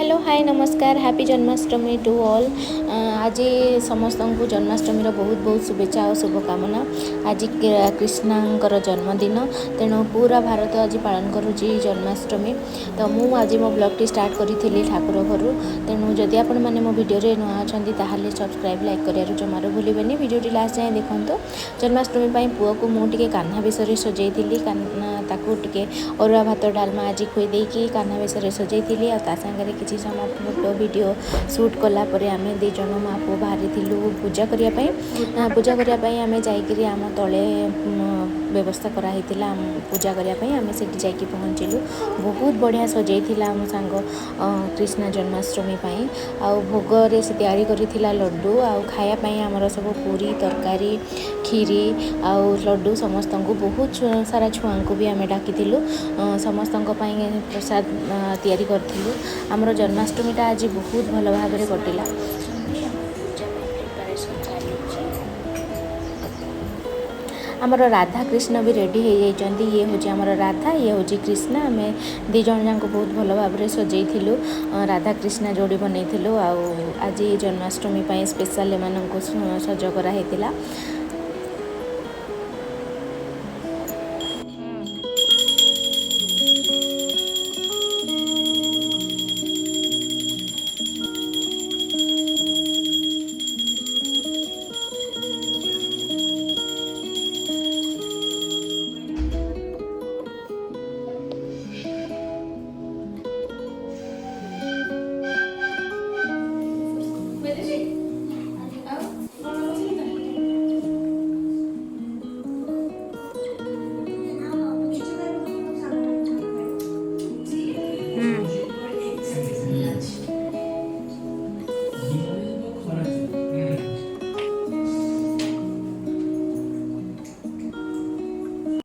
Hello hi नमस्कार happy Janmashtami to all. आज समस्त को जन्माष्टमी बहुत बहुत शुभेच्छा और शुभकामना। आज कृष्णर जन्मदिन तेणु पूरा भारत आज पालन करुँच जन्माष्टमी। तो मुझे आज मो ब्लॉग स्टार्ट करी ठाकुर घर। तेणु जदि आपण मैंने मो वीडियो नुआ अच्छा सब्सक्राइब लाइक कर जमार भूलें। वीडियो लास्ट जाए देखो। जन्माष्टमी पुओ को मुझे कान्हा बेस सजई टे अरुआ भात डालमा आज खुईदेकी कान्हा बेस सजई सागर किसी समय फोटो वीडियो शूट कलापर आम दीज माँ पु बाहरी पूजा करने पूजा करने आम जाकि आम तले व्यवस्था कराई पूजा करने आम से जाकि पहुँचलु। बहुत बढ़िया सजई आम सांग कृष्ण जन्माष्टमी आ भोग से तैयारी करिथिला लड्डू आउ खायापाई आमर सब पूरी तरकारी खीरी आउ लड्डू समस्त को बहुत सारा छुआ को भी आम डाकी समस्त प्रसाद तैयारी करूँ। आमर जन्माष्टमीटा आज बहुत भल भाव कटिला। आमर राधा कृष्ण भी रेडी हो जाती। ये हूँ आमर राधा ये हूँ कृष्ण। आम दीज जाक बहुत भल भाव सजई राधा कृष्ण जोड़ी बनई आज जन्माष्टमी स्पेशल एम सज कराई।